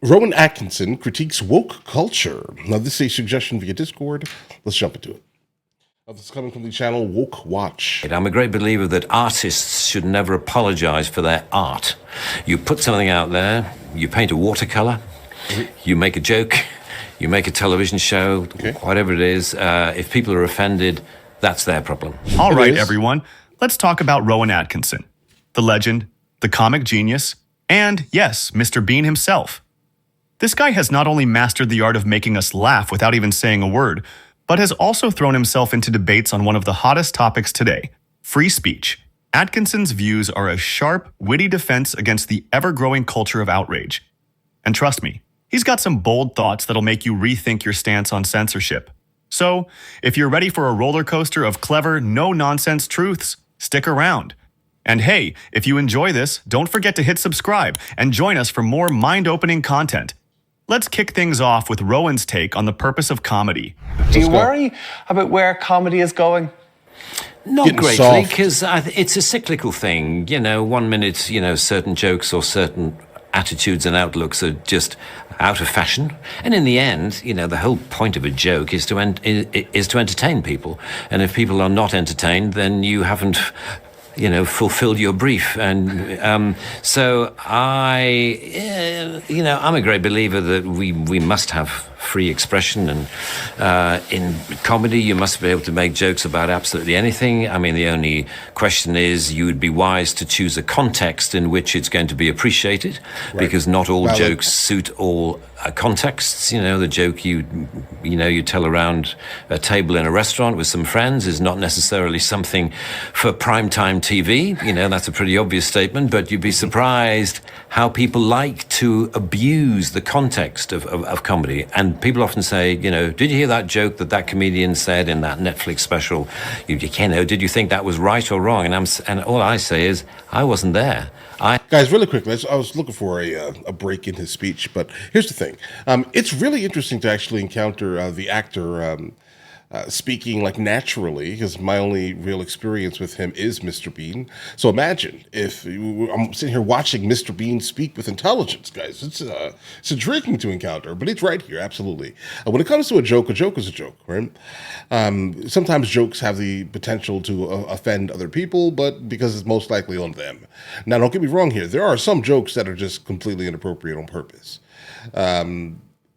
Rowan Atkinson critiques woke culture. Now, this is a suggestion via Discord. Let's jump into it. This is coming from the channel Woke Watch. I'm a great believer that artists should never apologize for their art. You put something out there, you paint a watercolor, you make a joke, you make a television show, whatever it is. If people are offended, that's their problem. All right, everyone, let's talk about Rowan Atkinson, the legend, the comic genius, and yes, Mr. Bean himself. This guy has not only mastered the art of making us laugh without even saying a word, but has also thrown himself into debates on one of the hottest topics today, free speech. Atkinson's views are a sharp, witty defense against the ever-growing culture of outrage. And trust me, he's got some bold thoughts that'll make you rethink your stance on censorship. So, if you're ready for a roller coaster of clever, no-nonsense truths, stick around. And hey, if you enjoy this, don't forget to hit subscribe and join us for more mind-opening content. Let's kick things off with Rowan's take on the purpose of comedy. Do you worry about where comedy is going? Not greatly, because it's a cyclical thing. You know, 1 minute, certain jokes or certain attitudes and outlooks are just out of fashion. And in the end, the whole point of a joke is to entertain people. And if people are not entertained, then you haven't fulfilled your brief. And so I'm a great believer that we must have free expression, and in comedy you must be able to make jokes about absolutely anything. I mean, the only question is you would be wise to choose a context in which it's going to be appreciated, because not all jokes suit all contexts. The joke you tell around a table in a restaurant with some friends is not necessarily something for primetime TV. That's a pretty obvious statement, but you'd be surprised how people like to abuse the context of comedy. And people often say, did you hear that joke that comedian said in that Netflix special? Did you think that was right or wrong? And all I say is, I wasn't there. Guys, really quickly, I was looking for a break in his speech, but here's the thing. It's really interesting to actually encounter the actor speaking like naturally, because my only real experience with him is Mr. Bean. So imagine if I'm sitting here watching Mr. Bean speak with intelligence, guys. It's intriguing to encounter, but it's right here, absolutely. When it comes to a joke is a joke, right? Sometimes jokes have the potential to offend other people, but because it's most likely on them. Now, don't get me wrong here. There are some jokes that are just completely inappropriate on purpose.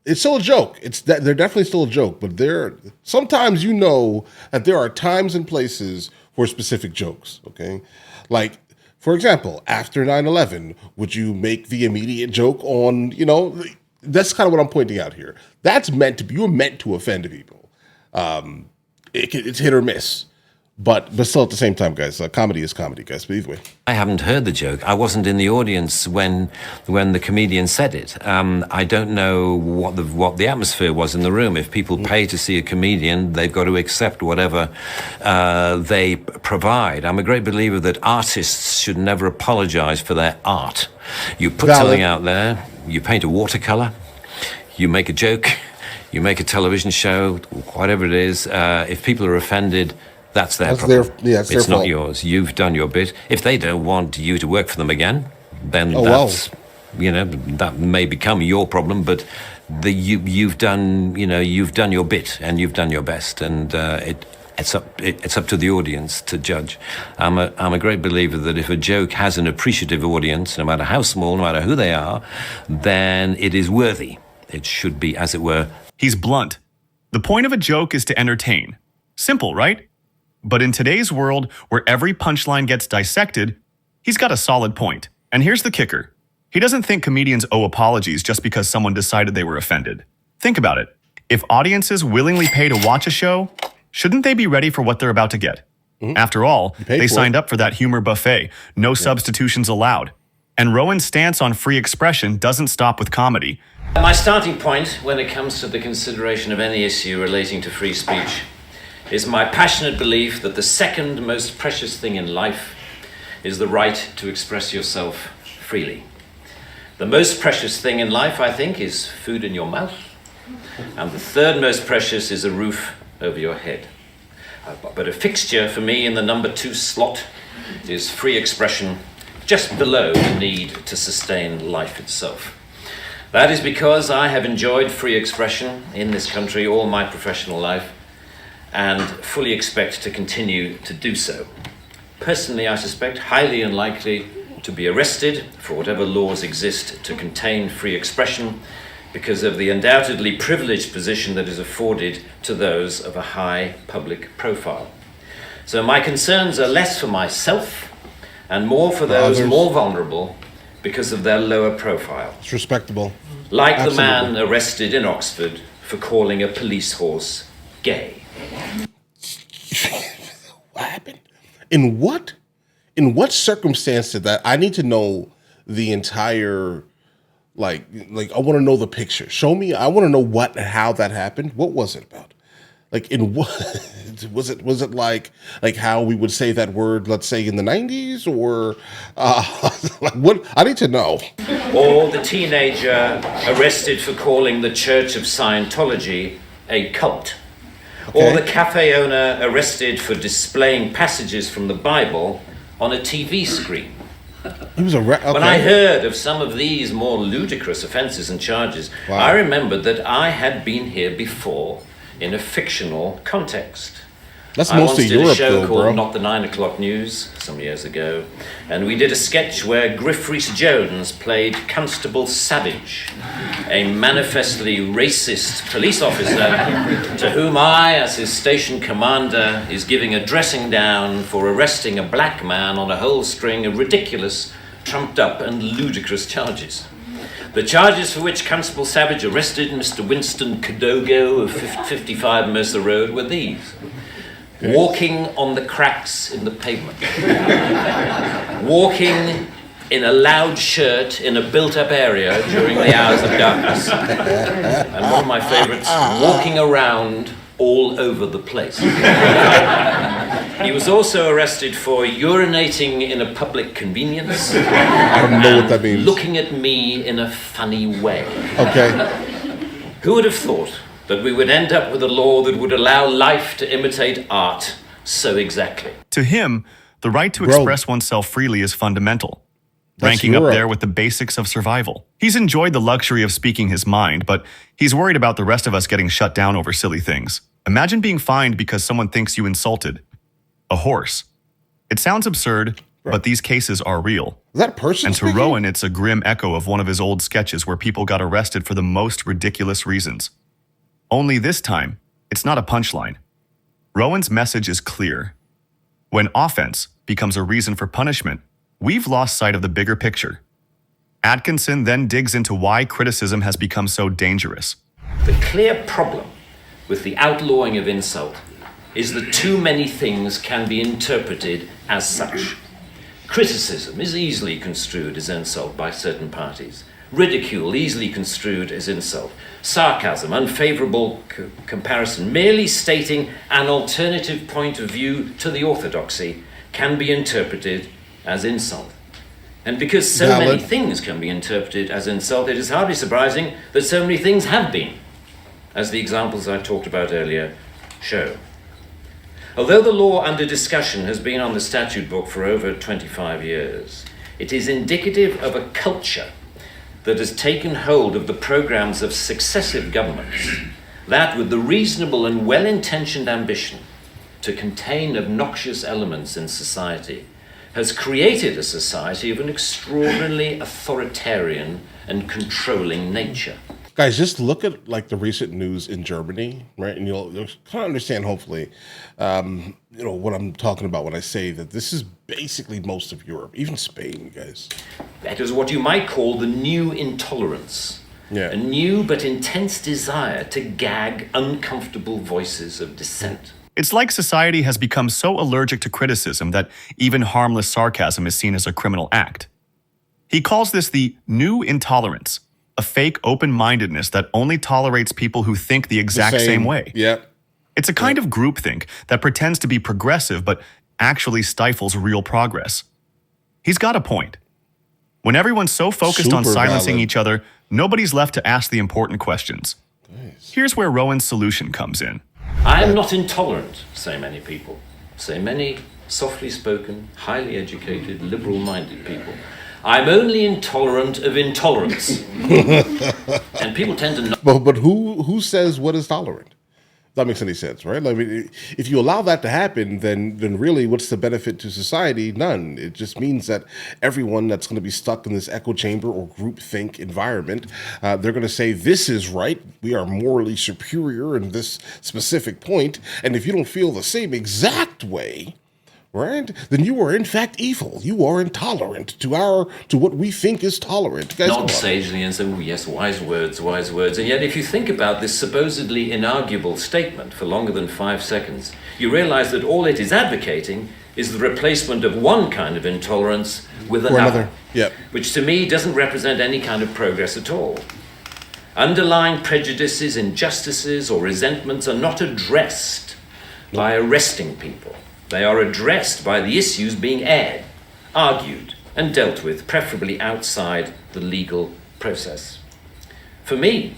It's still a joke. They're definitely still a joke, but sometimes that there are times and places for specific jokes, okay? Like, for example, after 9/11, would you make the immediate joke on, that's kind of what I'm pointing out here. You're meant to offend people. It's hit or miss. But still, at the same time, guys, comedy is comedy, guys. But either way, I haven't heard the joke. I wasn't in the audience when the comedian said it. I don't know what the atmosphere was in the room. If people pay to see a comedian, they've got to accept whatever they provide. I'm a great believer that artists should never apologize for their art. You put something out there, you paint a watercolor, you make a joke, you make a television show, whatever it is. If people are offended, that's their problem. It's not yours. You've done your bit. If they don't want you to work for them again, then that may become your problem. But you've done your bit and you've done your best, and it's up to the audience to judge. I'm a great believer that if a joke has an appreciative audience, no matter how small, no matter who they are, then it is worthy. It should be, as it were. He's blunt. The point of a joke is to entertain. Simple, right? But in today's world, where every punchline gets dissected, he's got a solid point. And here's the kicker. He doesn't think comedians owe apologies just because someone decided they were offended. Think about it. If audiences willingly pay to watch a show, shouldn't they be ready for what they're about to get? After all, they signed up for that humor buffet, no substitutions allowed. And Rowan's stance on free expression doesn't stop with comedy. My starting point when it comes to the consideration of any issue relating to free speech is my passionate belief that the second most precious thing in life is the right to express yourself freely. The most precious thing in life, I think, is food in your mouth. And the third most precious is a roof over your head. But a fixture for me in the number 2 slot is free expression, just below the need to sustain life itself. That is because I have enjoyed free expression in this country all my professional life and fully expect to continue to do so. Personally, I suspect highly unlikely to be arrested for whatever laws exist to contain free expression because of the undoubtedly privileged position that is afforded to those of a high public profile. So my concerns are less for myself and more for those more vulnerable because of their lower profile. It's respectable. Like Absolutely. The man arrested in Oxford for calling a police horse gay. What happened? In what circumstance did that? I need to know the entire, like I want to know the picture. Show me. I want to know how that happened. What was it about? Like in what was it like how we would say that word, let's say in the 90s, or like what? I need to know. Or the teenager arrested for calling the Church of Scientology a cult. Okay. Or the cafe owner arrested for displaying passages from the Bible on a TV screen. He was okay. When I heard of some of these more ludicrous offences and charges, wow. I remembered that I had been here before in a fictional context. That's mostly Europe, though, bro. I once did a show called Not the 9 O'Clock News some years ago, and we did a sketch where Griff Rhys-Jones played Constable Savage, a manifestly racist police officer to whom I, as his station commander, is giving a dressing down for arresting a black man on a whole string of ridiculous, trumped-up and ludicrous charges. The charges for which Constable Savage arrested Mr. Winston Kadogo of 55 Mercer Road were these. Walking on the cracks in the pavement. Walking in a loud shirt in a built-up area during the hours of darkness. And one of my favorites, walking around all over the place. He was also arrested for urinating in a public convenience. I don't know what that means. Looking at me in a funny way. Okay. Who would have thought that we would end up with a law that would allow life to imitate art so exactly? To him, the right to express oneself freely is fundamental, ranking up there with the basics of survival. He's enjoyed the luxury of speaking his mind, but he's worried about the rest of us getting shut down over silly things. Imagine being fined because someone thinks you insulted a horse. It sounds absurd, but these cases are real. Is that a person And to speaking? Rowan, it's a grim echo of one of his old sketches where people got arrested for the most ridiculous reasons. Only this time, it's not a punchline. Rowan's message is clear. When offense becomes a reason for punishment, we've lost sight of the bigger picture. Atkinson then digs into why criticism has become so dangerous. The clear problem with the outlawing of insult is that too many things can be interpreted as such. Criticism is easily construed as insult by certain parties. Ridicule easily construed as insult. Sarcasm, unfavorable comparison, merely stating an alternative point of view to the orthodoxy can be interpreted as insult. And because so many things can be interpreted as insult, it is hardly surprising that so many things have been, as the examples I talked about earlier show. Although the law under discussion has been on the statute book for over 25 years, it is indicative of a culture that has taken hold of the programs of successive governments, that with the reasonable and well-intentioned ambition to contain obnoxious elements in society, has created a society of an extraordinarily authoritarian and controlling nature. Guys, just look at like the recent news in Germany, right? And you'll kind of understand, hopefully, what I'm talking about when I say that this is basically most of Europe, even Spain, guys. That is what you might call the new intolerance. Yeah. A new but intense desire to gag uncomfortable voices of dissent. It's like society has become so allergic to criticism that even harmless sarcasm is seen as a criminal act. He calls this the new intolerance, a fake open-mindedness that only tolerates people who think the exact same way. Yeah. It's a kind of groupthink that pretends to be progressive but actually stifles real progress. He's got a point. When everyone's so focused on silencing each other, nobody's left to ask the important questions. Nice. Here's where Rowan's solution comes in. I am not intolerant, say many people, say many softly spoken, highly educated, liberal-minded people. I'm only intolerant of intolerance. And people tend to not. But who says what is tolerant? That makes any sense, right? I mean, if you allow that to happen, then really, what's the benefit to society? None. It just means that everyone that's going to be stuck in this echo chamber or groupthink environment, they're going to say this is right. We are morally superior in this specific point, and if you don't feel the same exact way, right, then you are in fact evil. You are intolerant to what we think is tolerant. Guys, nod sagely and say, oh yes, wise words. And yet if you think about this supposedly inarguable statement for longer than 5 seconds, you realize that all it is advocating is the replacement of one kind of intolerance with another. Yep. Which to me doesn't represent any kind of progress at all. Underlying prejudices, injustices, or resentments are not addressed by arresting people. They are addressed by the issues being aired, argued, and dealt with, preferably outside the legal process. For me,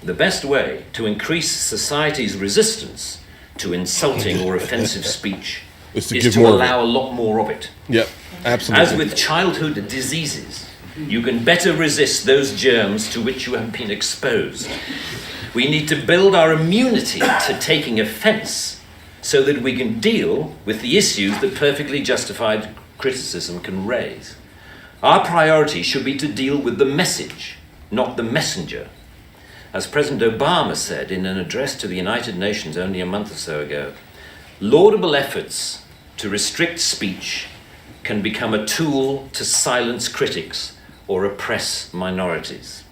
the best way to increase society's resistance to insulting or offensive speech is to allow a lot more of it. Yep, absolutely. As with childhood diseases, you can better resist those germs to which you have been exposed. We need to build our immunity to taking offense so that we can deal with the issues that perfectly justified criticism can raise. Our priority should be to deal with the message, not the messenger. As President Obama said in an address to the United Nations only a month or so ago, laudable efforts to restrict speech can become a tool to silence critics or oppress minorities.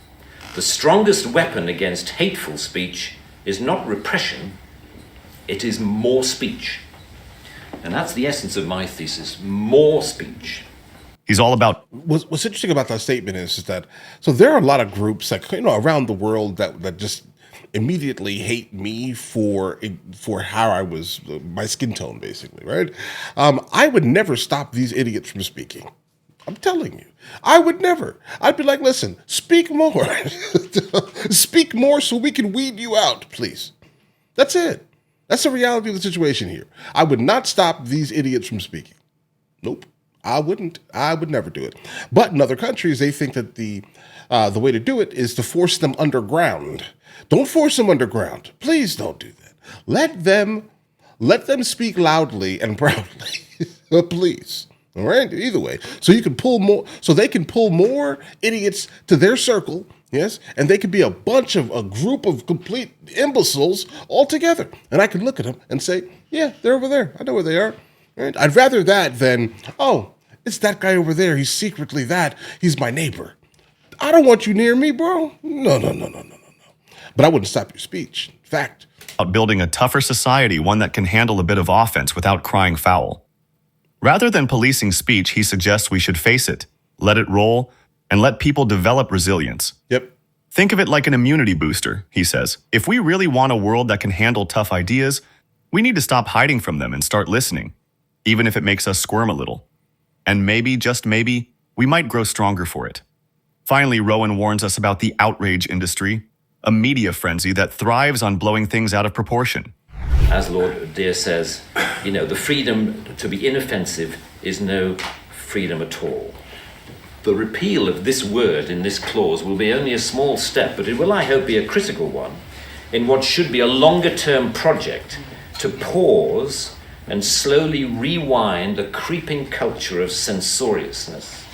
The strongest weapon against hateful speech is not repression, it is more speech. And that's the essence of my thesis, more speech. He's all about... What's interesting about that statement is that, so there are a lot of groups like, around the world that just immediately hate me for how I was, my skin tone, basically, right? I would never stop these idiots from speaking. I'm telling you, I would never. I'd be like, listen, speak more. Speak more so we can weed you out, please. That's it. That's the reality of the situation here. I would not stop these idiots from speaking. Nope, I wouldn't. I would never do it. But in other countries, they think that the way to do it is to force them underground. Don't force them underground. Please don't do that. Let them speak loudly and proudly. Please. All right. Either way, so you can pull more. So they can pull more idiots to their circle. Yes, and they could be a group of complete imbeciles all together. And I can look at them and say, yeah, they're over there. I know where they are. Right? I'd rather that than, oh, it's that guy over there. He's secretly that. He's my neighbor. I don't want you near me, bro. No. But I wouldn't stop your speech. Fact. About building a tougher society, one that can handle a bit of offense without crying foul. Rather than policing speech, he suggests we should face it, let it roll, and let people develop resilience. Yep. Think of it like an immunity booster, he says. If we really want a world that can handle tough ideas, we need to stop hiding from them and start listening, even if it makes us squirm a little. And maybe, just maybe, we might grow stronger for it. Finally, Rowan warns us about the outrage industry, a media frenzy that thrives on blowing things out of proportion. As Lord Deere says, the freedom to be inoffensive is no freedom at all. The repeal of this word in this clause will be only a small step, but it will, I hope, be a critical one in what should be a longer-term project to pause and slowly rewind a creeping culture of censoriousness.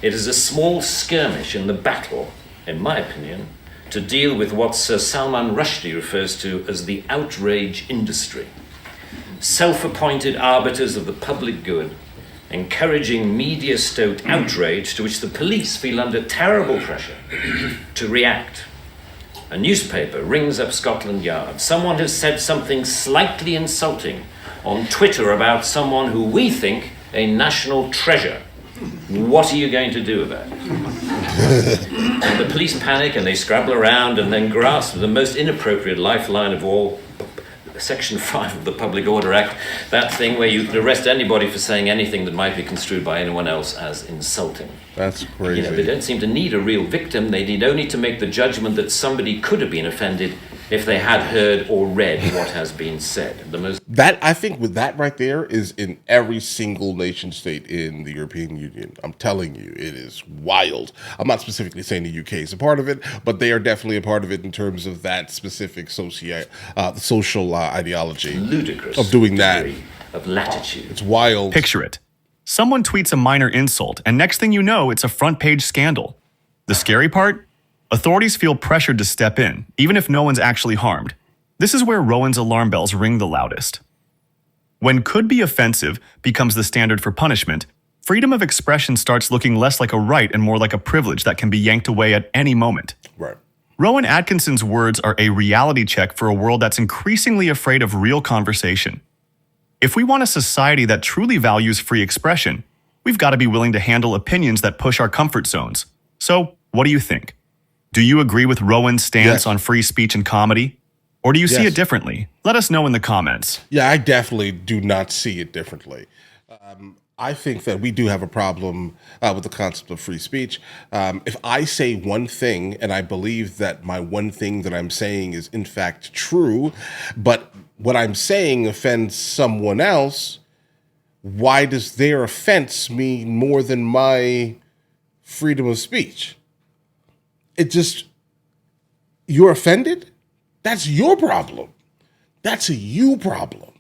It is a small skirmish in the battle, in my opinion, to deal with what Sir Salman Rushdie refers to as the outrage industry. Self-appointed arbiters of the public good, encouraging media-stoked outrage to which the police feel under terrible pressure to react. A newspaper rings up Scotland Yard. Someone has said something slightly insulting on Twitter about someone who we think a national treasure. What are you going to do about it? And the police panic and they scrabble around and then grasp the most inappropriate lifeline of all, Section 5 of the Public Order Act, that thing where you can arrest anybody for saying anything that might be construed by anyone else as insulting. That's crazy. They don't seem to need a real victim. They need only to make the judgment that somebody could have been offended if they had heard or read what has been said. That, I think, with that right there is in every single nation state in the European Union. I'm telling you, it is wild. I'm not specifically saying the UK is a part of it, but they are definitely a part of it in terms of that specific social ideology. Ludicrous of doing that. Of latitude. It's wild. Picture it. Someone tweets a minor insult, and next thing you know, it's a front-page scandal. The scary part? Authorities feel pressured to step in, even if no one's actually harmed. This is where Rowan's alarm bells ring the loudest. When could be offensive becomes the standard for punishment, freedom of expression starts looking less like a right and more like a privilege that can be yanked away at any moment. Right. Rowan Atkinson's words are a reality check for a world that's increasingly afraid of real conversation. If we want a society that truly values free expression, we've got to be willing to handle opinions that push our comfort zones. So, what do you think? Do you agree with Rowan's stance on free speech and comedy? Or do you see it differently? Let us know in the comments. Yeah, I definitely do not see it differently. I think that we do have a problem with the concept of free speech. If I say one thing and I believe that my one thing that I'm saying is in fact true, but what I'm saying offends someone else, why does their offense mean more than my freedom of speech? It just, you're offended? That's your problem. That's a you problem.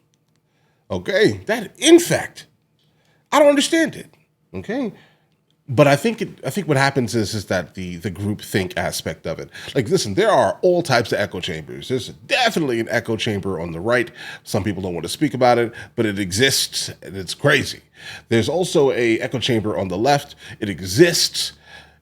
Okay? That, in fact, I don't understand it. Okay? But I think what happens is that the group think aspect of it. Like, listen, there are all types of echo chambers. There's definitely an echo chamber on the right. Some people don't want to speak about it, but it exists and it's crazy. There's also a echo chamber on the left. It exists.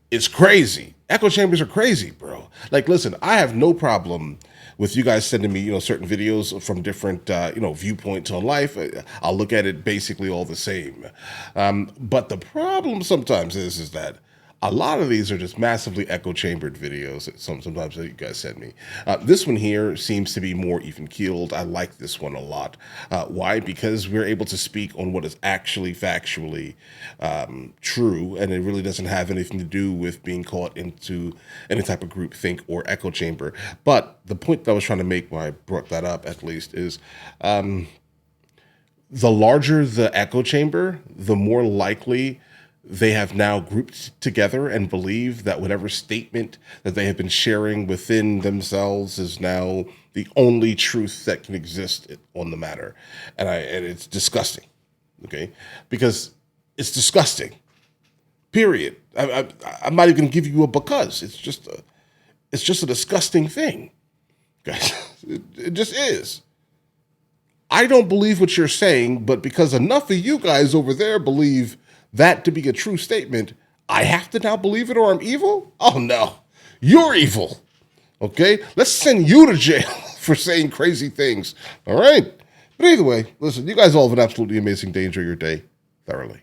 It's crazy. Echo chambers are crazy, bro. Like, listen, I have no problem with you guys sending me, certain videos from different, viewpoints on life. I'll look at it basically all the same. But the problem sometimes is that a lot of these are just massively echo chambered videos. Sometimes that you guys send me. This one here seems to be more even keeled. I like this one a lot. Why? Because we're able to speak on what is actually factually true, and it really doesn't have anything to do with being caught into any type of group think or echo chamber. But the point that I was trying to make when I brought that up, at least, is the larger the echo chamber, the more likely they have now grouped together and believe that whatever statement that they have been sharing within themselves is now the only truth that can exist on the matter. And it's disgusting, okay? Because it's disgusting, period. I'm not even gonna give you a because. It's just a disgusting thing, guys. It just is. I don't believe what you're saying, but because enough of you guys over there believe that to be a true statement, I have to now believe it or I'm evil? Oh no, you're evil. Okay, let's send you to jail for saying crazy things. All right, but either way, listen, you guys all have an absolutely amazing day. Enjoy your day thoroughly.